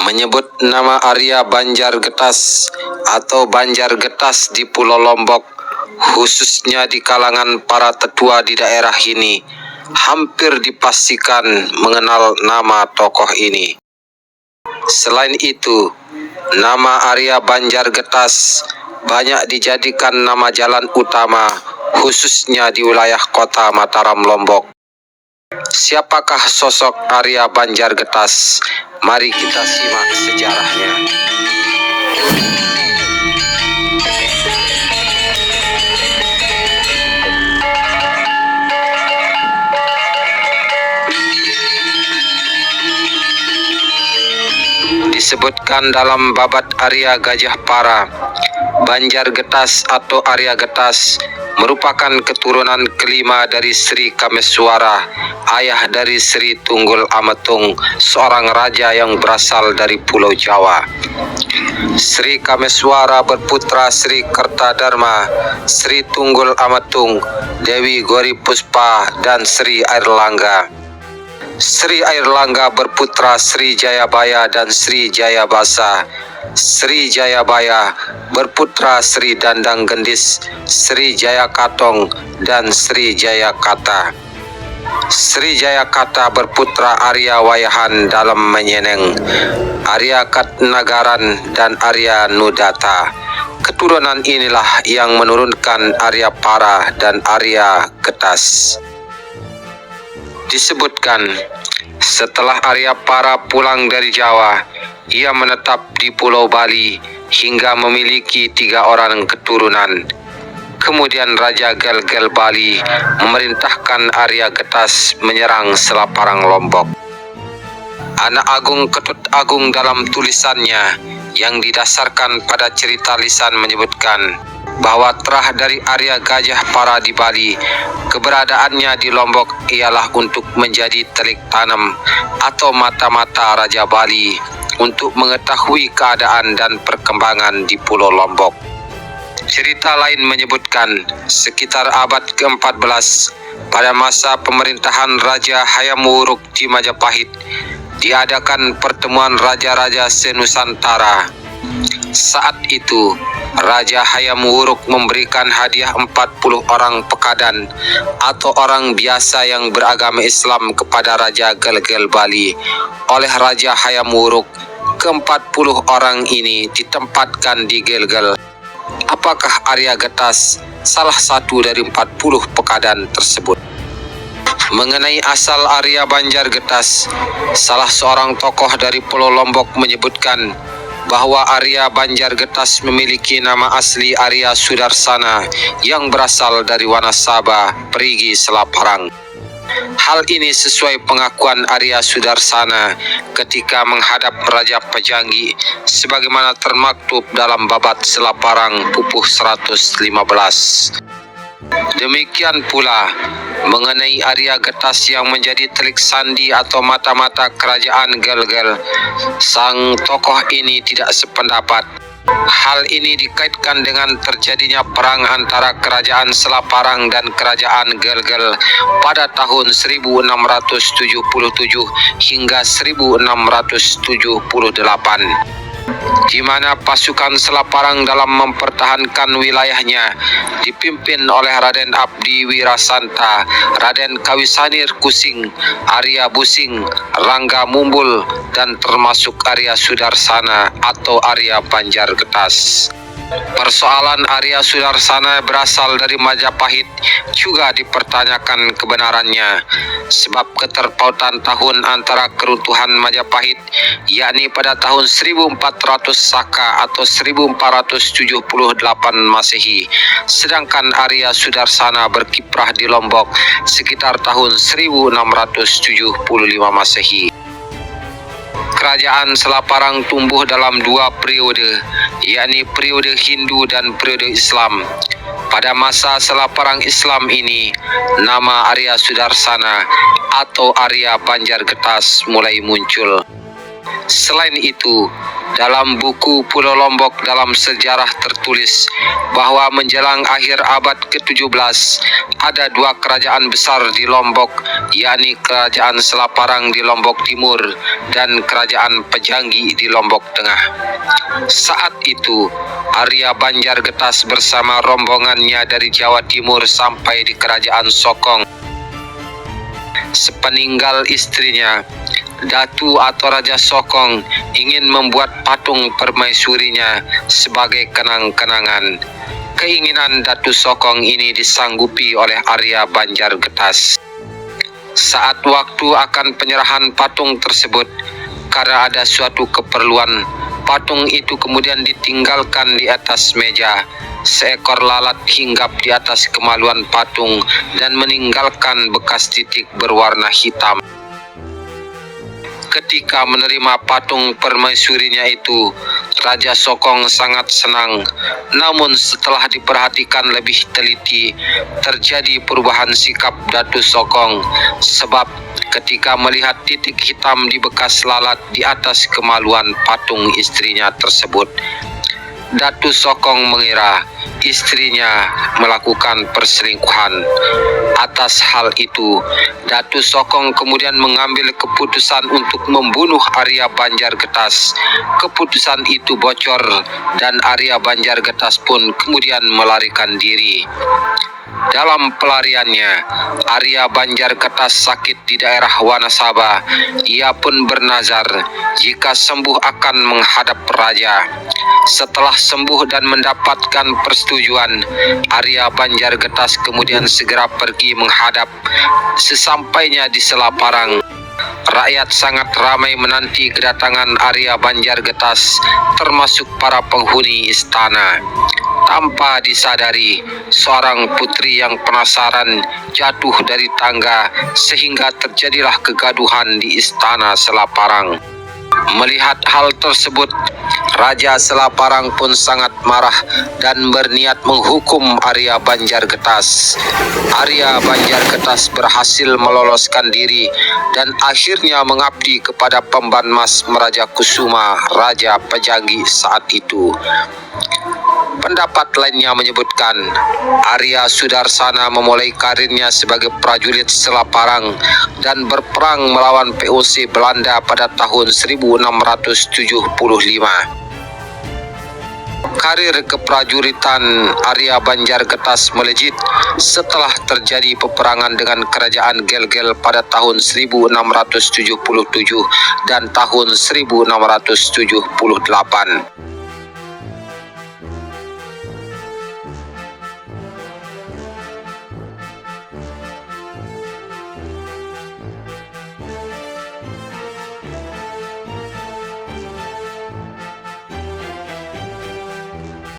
menyebut nama Arya Banjargetas atau Banjargetas di Pulau Lombok, khususnya di kalangan para tetua di daerah ini, hampir dipastikan mengenal nama tokoh ini. Selain itu, nama Arya Banjargetas banyak dijadikan nama jalan utama, khususnya di wilayah kota Mataram, Lombok. Siapakah sosok Arya Banjargetas? Mari kita simak sejarahnya. Disebutkan dalam Babat Arya Gajah Para, Banjargetas atau Arya Getas merupakan keturunan kelima dari Sri Kameswara, ayah dari Sri Tunggul Ametung, seorang raja yang berasal dari Pulau Jawa. Sri Kameswara berputra Sri Kertadharma, Sri Tunggul Ametung, Dewi Gori Puspa, dan Sri Airlangga. Sri Airlangga berputra Sri Jayabaya dan Sri Jayabasa. Sri Jayabaya berputra Sri Dandang Gendis, Sri Jayakatong, dan Sri Jayakata. Sri Jayakata berputra Arya Wayahan dalam menyeneng, Arya Katnagaran, dan Arya Nudata. Keturunan inilah yang menurunkan Arya Para dan Arya Getas. Disebutkan, setelah Arya Para pulang dari Jawa, ia menetap di Pulau Bali hingga memiliki 3 orang keturunan. Kemudian Raja Gel-Gel Bali memerintahkan Arya Getas menyerang Selaparang Lombok. Anak Agung Ketut Agung dalam tulisannya yang didasarkan pada cerita lisan menyebutkan bahwa terah dari Arya Gajah Para di Bali, keberadaannya di Lombok ialah untuk menjadi telik tanam atau mata-mata Raja Bali untuk mengetahui keadaan dan perkembangan di Pulau Lombok. Cerita lain menyebutkan sekitar abad ke-14 pada masa pemerintahan Raja Hayam Wuruk di Majapahit diadakan pertemuan raja-raja senusantara. Saat itu Raja Hayam Wuruk memberikan hadiah 40 orang pekadan atau orang biasa yang beragama Islam kepada Raja Gel-Gel Bali. Oleh Raja Hayam Wuruk, ke-40 orang ini ditempatkan di Gel-Gel. Apakah Arya Getas salah satu dari 40 pekadan tersebut? Mengenai asal Arya Banjargetas, salah seorang tokoh dari Pulau Lombok menyebutkan bahwa Arya Banjargetas memiliki nama asli Arya Sudarsana yang berasal dari Wanasaba, Perigi, Selaparang. Hal ini sesuai pengakuan Arya Sudarsana ketika menghadap Raja Pejanggi sebagaimana termaktub dalam Babat Selaparang Pupuh 115. Demikian pula mengenai Arya Getas yang menjadi telik sandi atau mata-mata kerajaan Gel-Gel, sang tokoh ini tidak sependapat. Hal ini dikaitkan dengan terjadinya perang antara kerajaan Selaparang dan kerajaan Gel-Gel pada tahun 1677 hingga 1678. Di mana pasukan Selaparang dalam mempertahankan wilayahnya dipimpin oleh Raden Abdi Wirasanta, Raden Kawisanir Kusing, Arya Busing, Rangga Mumbul, dan termasuk Arya Sudarsana atau Arya Banjargetas. Persoalan Arya Sudarsana berasal dari Majapahit juga dipertanyakan kebenarannya, sebab keterpautan tahun antara keruntuhan Majapahit yakni pada tahun 1400 Saka atau 1478 Masehi, sedangkan Arya Sudarsana berkiprah di Lombok sekitar tahun 1675 Masehi. Kerajaan Selaparang tumbuh dalam 2 periode, yakni periode Hindu dan periode Islam. Pada masa Selaparang Islam ini, nama Arya Sudarsana atau Arya Banjargetas mulai muncul. Selain itu, dalam buku Pulau Lombok dalam sejarah tertulis bahwa menjelang akhir abad ke-17 ada dua kerajaan besar di Lombok, yakni Kerajaan Selaparang di Lombok Timur dan Kerajaan Pejanggi di Lombok Tengah. Saat itu, Arya Banjargetas bersama rombongannya dari Jawa Timur sampai di Kerajaan Sokong. Sepeninggal istrinya, Datu atau Raja Sokong ingin membuat patung permaisurinya sebagai kenang-kenangan. Keinginan Datu Sokong ini disanggupi oleh Arya Banjargetas. Saat waktu akan penyerahan patung tersebut, karena ada suatu keperluan, patung itu kemudian ditinggalkan di atas meja. Seekor lalat hinggap di atas kemaluan patung dan meninggalkan bekas titik berwarna hitam. Ketika menerima patung permaisurinya itu, Raja Sokong sangat senang. Namun setelah diperhatikan lebih teliti, terjadi perubahan sikap Datu Sokong. Sebab ketika melihat titik hitam di bekas lalat di atas kemaluan patung istrinya tersebut, Datu Sokong mengira istrinya melakukan perselingkuhan. Atas hal itu, Datu Sokong kemudian mengambil keputusan untuk membunuh Arya Banjargetas. Keputusan itu bocor dan Arya Banjargetas pun kemudian melarikan diri. Dalam pelariannya, Arya Banjargetas sakit di daerah Wanasaba. Ia pun bernazar jika sembuh akan menghadap raja. Setelah sembuh dan mendapatkan persetujuan, Arya Banjargetas kemudian segera pergi menghadap. Sesampainya di Selaparang, rakyat sangat ramai menanti kedatangan Arya Banjargetas, termasuk para penghuni istana. Tanpa disadari, seorang putri yang penasaran jatuh dari tangga sehingga terjadilah kegaduhan di istana Selaparang. Melihat hal tersebut, Raja Selaparang pun sangat marah dan berniat menghukum Arya Banjargetas. Arya Banjargetas berhasil meloloskan diri dan akhirnya mengabdi kepada Pemban Mas Merajakusuma, Raja Pejanggi saat itu. Pendapat lainnya menyebutkan Arya Sudarsana memulai karirnya sebagai prajurit Selaparang dan berperang melawan POC Belanda pada tahun 1675. Karir keprajuritan Arya Banjargetas melejit setelah terjadi peperangan dengan Kerajaan Gel-Gel pada tahun 1677 dan tahun 1678.